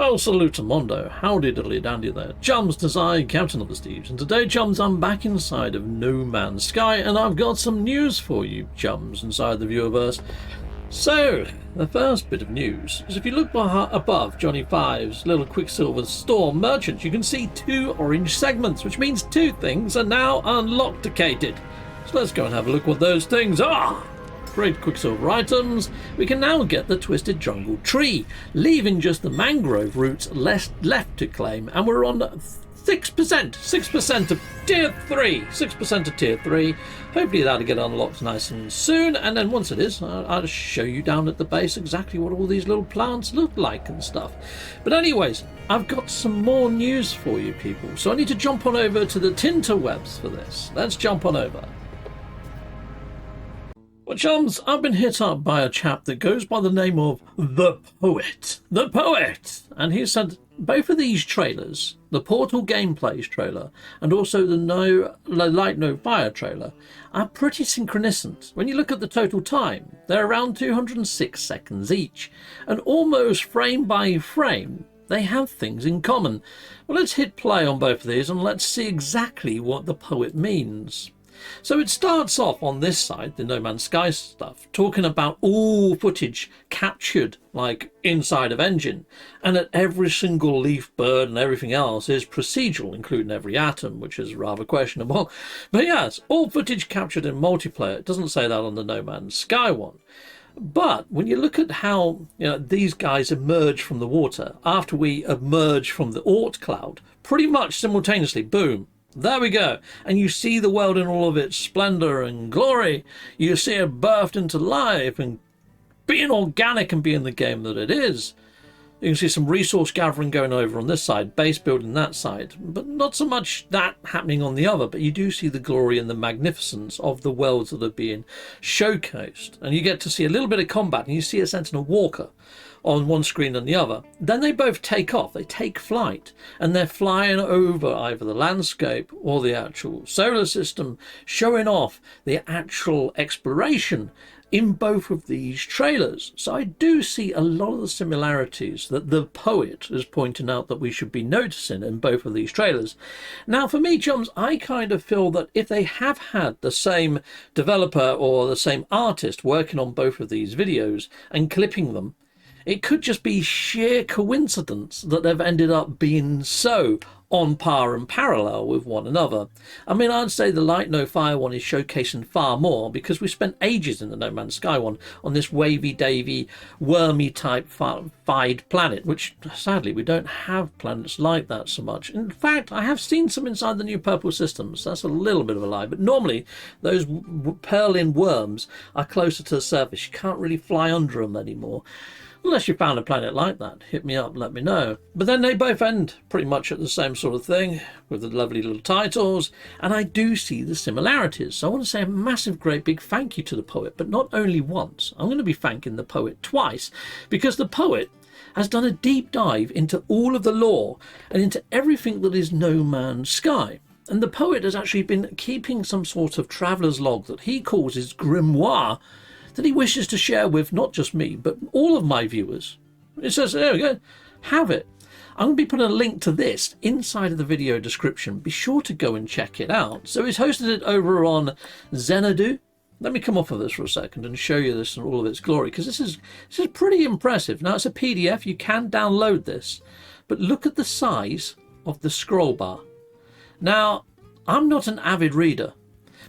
Well, salutamondo, howdy diddly dandy there. Chums, 'tis I, Captain of the Steves, and today, chums, I'm back inside of No Man's Sky, and I've got some news for you, chums, inside the viewerverse. So, the first bit of news is if you look above Johnny Five's little Quicksilver store merchant, you can see 2 orange segments, which means 2 things are now unlocked-icated. So let's go and have a look what those things are. Great Quicksilver items. We can now get the Twisted Jungle Tree, leaving just the mangrove roots left to claim, and we're on 6% of tier 3. 6% of tier 3. Hopefully that'll get unlocked nice and soon, and then once it is, I'll show you down at the base exactly what all these little plants look like and stuff. But anyways, I've got some more news for you people, so I need to jump on over to the Tinterwebs for this. Let's jump on over. Well, chums, I've been hit up by a chap that goes by the name of The Poet. The Poet! And he said both of these trailers, the Portal Gameplays trailer and also the Light No Fire trailer, are pretty synchronisant. When you look at the total time, they're around 206 seconds each. And almost frame by frame, they have things in common. Well, let's hit play on both of these and let's see exactly what The Poet means. So it starts off on this side, the No Man's Sky stuff, talking about all footage captured like inside of engine, and that every single leaf bird and everything else is procedural, including every atom, which is rather questionable. But yes, all footage captured in multiplayer. It doesn't say that on the No Man's Sky one. But when you look at how these guys emerge from the water after we emerge from the Oort cloud, pretty much simultaneously, boom. There we go. And you see the world in all of its splendor and glory. You see it birthed into life and being organic and being the game that it is. You can see some resource gathering going over on this side, base building that side, but not so much that happening on the other. But you do see the glory and the magnificence of the worlds that are being showcased. And you get to see a little bit of combat, and you see a Sentinel Walker on one screen and the other. Then they both take off, they take flight, and they're flying over either the landscape or the actual solar system, showing off the actual exploration in both of these trailers. So I do see a lot of the similarities that the Poet is pointing out that we should be noticing in both of these trailers. Now for me, chums, I kind of feel that if they have had the same developer or the same artist working on both of these videos and clipping them, it could just be sheer coincidence that they've ended up being so on par and parallel with one another. I mean, I'd say the Light No Fire one is showcasing far more because we spent ages in the No Man's Sky one on this wavy-davy, wormy type fied planet, which sadly we don't have planets like that so much. In fact, I have seen some inside the new purple systems. That's a little bit of a lie, but normally those purlin worms are closer to the surface. You can't really fly under them anymore. Unless you found a planet like that, hit me up, let me know. But then they both end pretty much at the same sort of thing, with the lovely little titles, and I do see the similarities. So I want to say a massive, great big thank you to the Poet, but not only once. I'm going to be thanking the Poet twice, because the Poet has done a deep dive into all of the lore and into everything that is No Man's Sky. And the Poet has actually been keeping some sort of traveller's log that he calls his grimoire, that he wishes to share with not just me, but all of my viewers. It says, there we go, have it. I'm going to be putting a link to this inside of the video description. Be sure to go and check it out. So he's hosted it over on Xanadu. Let me come off of this for a second and show you this in all of its glory, because this is pretty impressive. Now, it's a PDF. You can download this, but look at the size of the scroll bar. Now, I'm not an avid reader,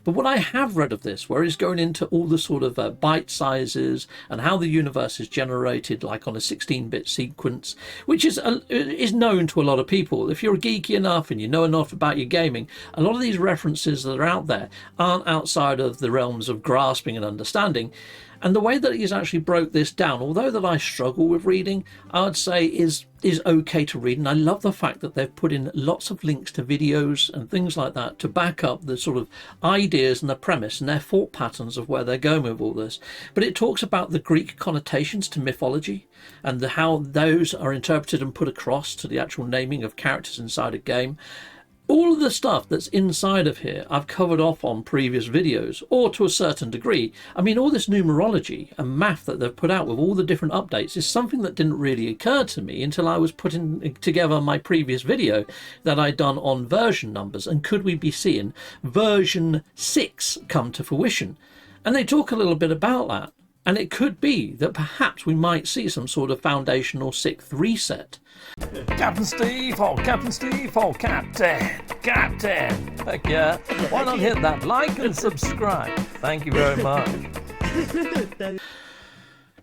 but what I have read of this, where it's going into all the sort of bite sizes and how the universe is generated like on a 16-bit sequence, which is known to a lot of people. If you're geeky enough and you know enough about your gaming, a lot of these references that are out there aren't outside of the realms of grasping and understanding. And the way that he's actually broke this down, although that I struggle with reading, I would say is okay to read. And I love the fact that they've put in lots of links to videos and things like that to back up the sort of ideas and the premise and their thought patterns of where they're going with all this. But it talks about the Greek connotations to mythology and how those are interpreted and put across to the actual naming of characters inside a game. all of the stuff that's inside of here I've covered off on previous videos, or to a certain degree. I mean, all this numerology and math that they've put out with all the different updates is something that didn't really occur to me until I was putting together my previous video that I'd done on version numbers, and could we be seeing version 6 come to fruition. And they talk a little bit about that, and it could be that perhaps we might see some sort of foundational 6th reset. Captain Steve, oh Captain Steve, oh Captain, heck yeah, why not hit that like and subscribe? Thank you very much.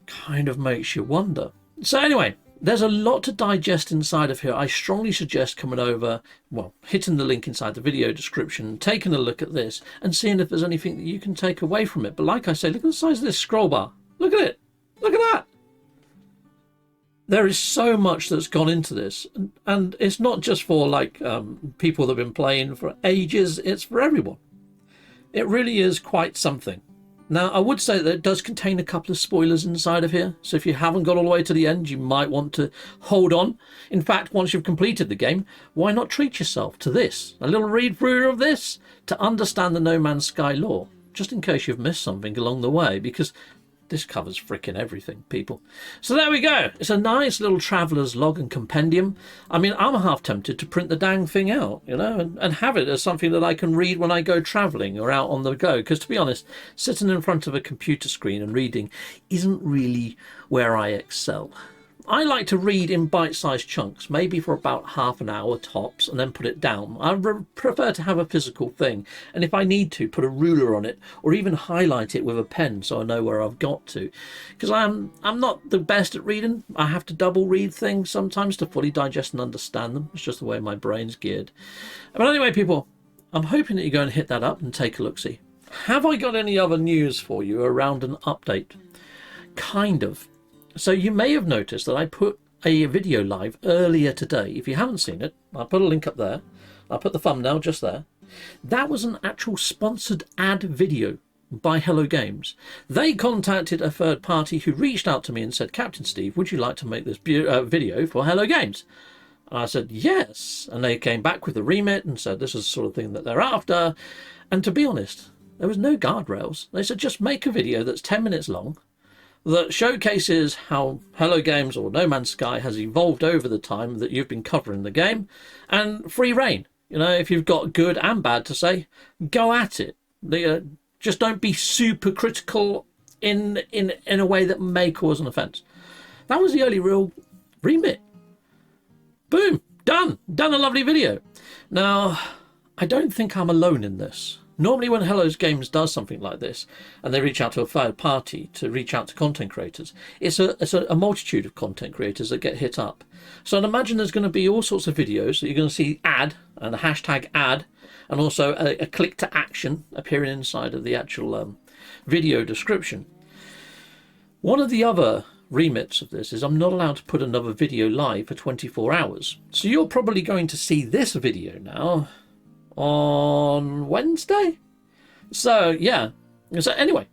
Kind of makes you wonder. So anyway, there's a lot to digest inside of here. I strongly suggest coming over, well, hitting the link inside the video description, taking a look at this and seeing if there's anything that you can take away from it. But like I say, look at the size of this scroll bar. Look at it. Look at that. There is so much that's gone into this, and it's not just for like people that have been playing for ages, it's for everyone. It really is quite something. Now, I would say that it does contain a couple of spoilers inside of here, so if you haven't got all the way to the end, you might want to hold on. In fact, once you've completed the game, why not treat yourself to this, a little read through of this, to understand the No Man's Sky lore, just in case you've missed something along the way, because this covers frickin' everything, people. So there we go. It's a nice little traveller's log and compendium. I mean, I'm half tempted to print the dang thing out, you know, and have it as something that I can read when I go travelling or out on the go. Because to be honest, sitting in front of a computer screen and reading isn't really where I excel. I like to read in bite-sized chunks, maybe for about half an hour tops, and then put it down. I prefer to have a physical thing, and if I need to, put a ruler on it, or even highlight it with a pen so I know where I've got to. Because I'm not the best at reading. I have to double read things sometimes to fully digest and understand them. It's just the way my brain's geared. But anyway, people, I'm hoping that you go and hit that up and take a look-see. Have I got any other news for you around an update? Kind of. So you may have noticed that I put a video live earlier today. If you haven't seen it, I'll put a link up there. I'll put the thumbnail just there. That was an actual sponsored ad video by Hello Games. They contacted a third party who reached out to me and said, Captain Steve, would you like to make this video for Hello Games? And I said, yes. And they came back with a remit and said, this is the sort of thing that they're after. And to be honest, there was no guardrails. They said, just make a video that's 10 minutes long, that showcases how Hello Games or No Man's Sky has evolved over the time that you've been covering the game, and free reign. You know, if you've got good and bad to say, go at it. Just don't be super critical in a way that may cause an offence. That was the only real remit. Boom, done a lovely video. Now, I don't think I'm alone in this. Normally when Hello Games does something like this, and they reach out to a third party to reach out to content creators, it's a multitude of content creators that get hit up. So I'd imagine there's going to be all sorts of videos that you're going to see ad, and a hashtag ad, and also a click to action appearing inside of the actual video description. One of the other remits of this is I'm not allowed to put another video live for 24 hours. So you're probably going to see this video now on Wednesday. So yeah, so anyway,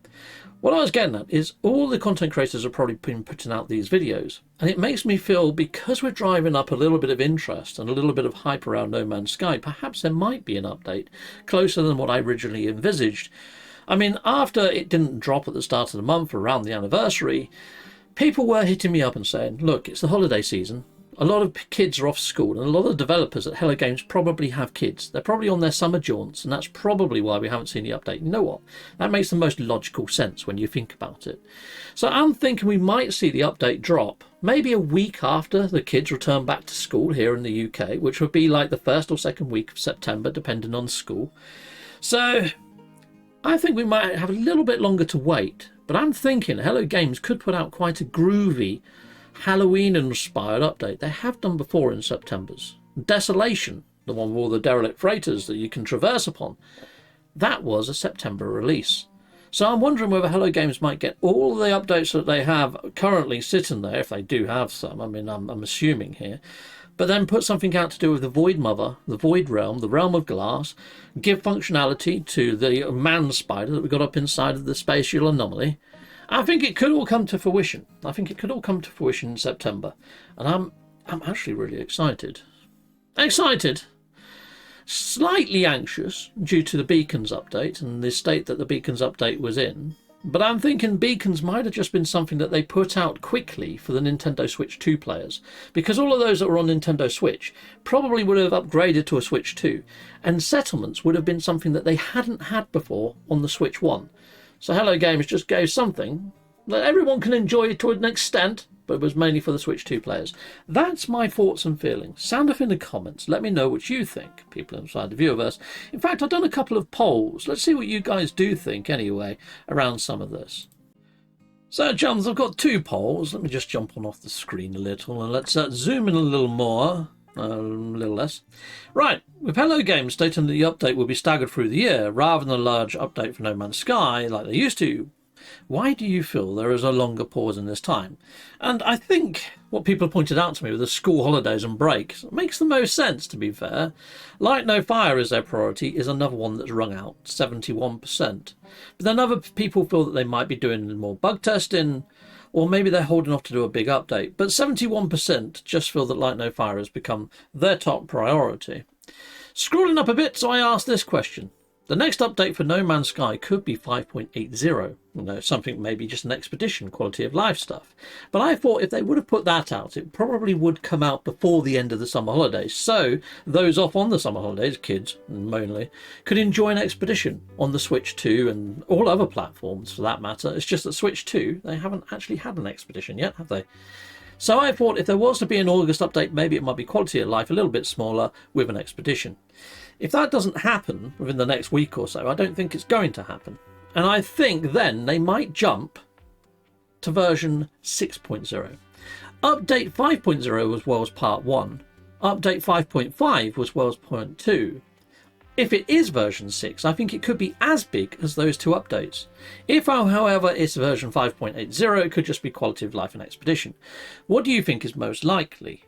what I was getting at is all the content creators have probably been putting out these videos, and it makes me feel, because we're driving up a little bit of interest and a little bit of hype around No Man's Sky, perhaps there might be an update closer than what I originally envisaged. I mean, after it didn't drop at the start of the month, around the anniversary, people were hitting me up and saying, look, it's the holiday season. A lot of kids are off school, and a lot of developers at Hello Games probably have kids. They're probably on their summer jaunts, and that's probably why we haven't seen the update. You know what? That makes the most logical sense when you think about it. So I'm thinking we might see the update drop maybe a week after the kids return back to school here in the UK, which would be like the first or second week of September, depending on school. So I think we might have a little bit longer to wait, but I'm thinking Hello Games could put out quite a groovy Halloween-inspired update. They have done before in September's. Desolation, the one with all the derelict freighters that you can traverse upon, that was a September release. So I'm wondering whether Hello Games might get all the updates that they have currently sitting there, if they do have some. I mean, I'm assuming here. But then put something out to do with the Void Mother, the Void Realm, the Realm of Glass, give functionality to the man spider that we got up inside of the spatial anomaly. I think it could all come to fruition. I think it could all come to fruition in September. And I'm actually really excited. Excited! Slightly anxious due to the Beacons update and the state that the Beacons update was in. But I'm thinking Beacons might have just been something that they put out quickly for the Nintendo Switch 2 players, because all of those that were on Nintendo Switch probably would have upgraded to a Switch 2, and settlements would have been something that they hadn't had before on the Switch 1. So Hello Games just gave something that everyone can enjoy to an extent, but it was mainly for the Switch 2 players. That's my thoughts and feelings. Sound off in the comments. Let me know what you think, people inside the Viewerverse. In fact, I've done a couple of polls. Let's see what you guys do think, anyway, around some of this. So, chums, I've got 2 polls. Let me just jump on off the screen a little, and let's zoom in a little more. A little less. Right, with Hello Games stating that the update will be staggered through the year, rather than a large update for No Man's Sky, like they used to, why do you feel there is a longer pause in this time? And I think what people have pointed out to me with the school holidays and breaks makes the most sense, to be fair. Light No Fire is their priority is another one that's rung out, 71%. But then other people feel that they might be doing more bug testing, or maybe they're holding off to do a big update. But 71% just feel that Light No Fire has become their top priority. Scrolling up a bit, so I asked this question. The next update for No Man's Sky could be 5.80, something maybe just an expedition quality of life stuff. But I thought if they would have put that out, it probably would come out before the end of the summer holidays. So those off on the summer holidays, kids mainly, could enjoy an expedition on the Switch 2 and all other platforms for that matter. It's just that Switch 2, they haven't actually had an expedition yet, have they? So I thought if there was to be an August update, maybe it might be quality of life a little bit smaller with an expedition. If that doesn't happen within the next week or so, I don't think it's going to happen. And I think then they might jump to version 6.0. Update 5.0 was Worlds Part 1. Update 5.5 was Worlds Part 2. If it is version 6, I think it could be as big as those 2 updates. If, however, it's version 5.80, it could just be quality of life and expedition. What do you think is most likely?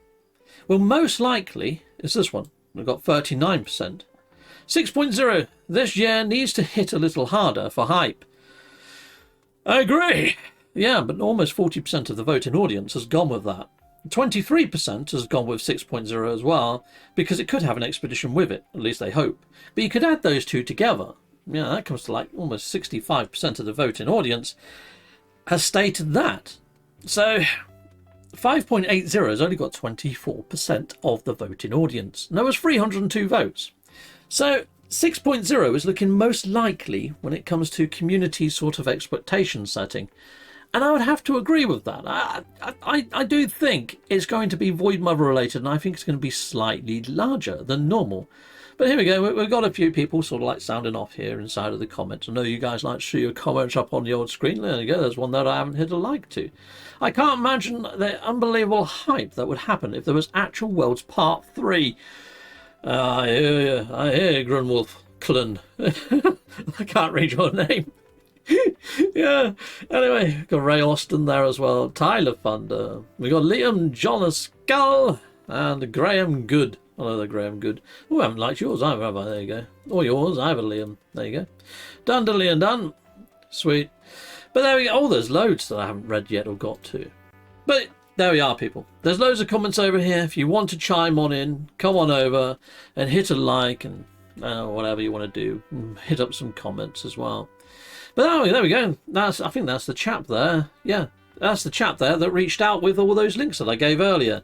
Well, most likely is this one. We've got 39%. 6.0 this year needs to hit a little harder for hype. I agree. Yeah, but almost 40% of the voting audience has gone with that. 23% has gone with 6.0 as well, because it could have an expedition with it, at least they hope. But you could add those 2 together. Yeah, that comes to like almost 65% of the voting audience has stated that. So 5.80 has only got 24% of the voting audience. And there was 302 votes. So 6.0 is looking most likely when it comes to community sort of expectation setting. And I would have to agree with that. I do think it's going to be Void Mother related, and I think it's going to be slightly larger than normal. But here we go. We've got a few people sort of like sounding off here inside of the comments. I know you guys like to see your comments up on the old screen. There you go. There's one that I haven't hit a like to. I can't imagine the unbelievable hype that would happen if there was actual Worlds Part 3. I hear you. I hear you, Grunwolf Clun. I can't read your name. Yeah. Anyway, we've got Ray Austin there as well. Tyler Thunder. We got Liam John Skull and Graham Good. Hello, Graham Good. Oh, I haven't liked yours either, have I? There you go. Or yours, either, Liam. There you go. Done, Dilly and done. Sweet. But there we go. Oh, there's loads that I haven't read yet or got to. But there we are, people. There's loads of comments over here. If you want to chime on in, come on over and hit a like and whatever you want to do. Hit up some comments as well. But there we go. I think that's the chap there. Yeah, that's the chap there that reached out with all those links that I gave earlier.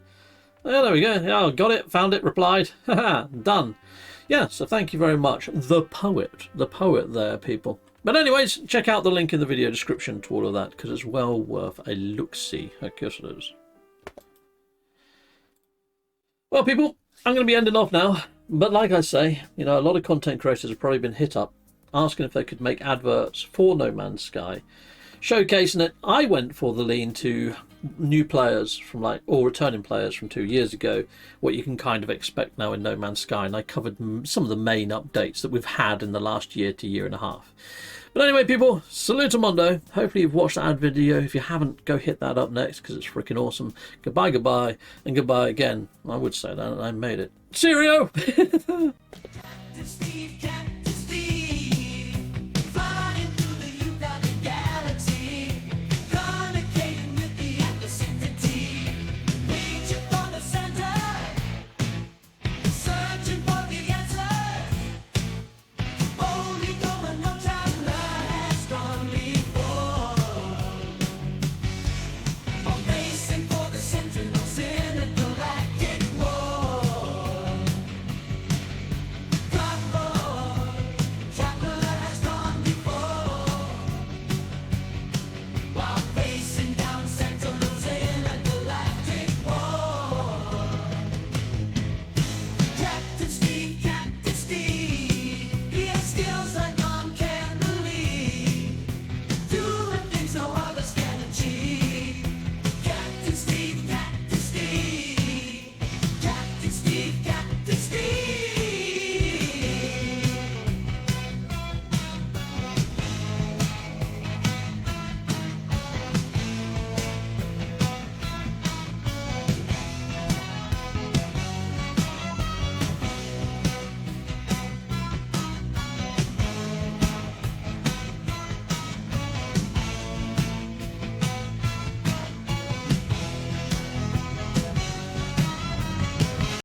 Oh, there we go. Yeah, got it, found it, replied. Haha, done. Yeah, so thank you very much. The poet there, people. But anyways, check out the link in the video description to all of that, because it's well worth a look-see. I guess it is. Well, people, I'm going to be ending off now. But like I say, you know, a lot of content creators have probably been hit up asking if they could make adverts for No Man's Sky, showcasing it. I went for the lean to new players from or returning players from 2 years ago, what you can kind of expect now in No Man's Sky, and I covered some of the main updates that we've had in the last year to year and a half. But anyway, people, salute Mondo. Hopefully you've watched that ad video. If you haven't, go hit that up next, because it's freaking awesome. Goodbye, goodbye, and goodbye again. I would say that, and I made it. Cheerio!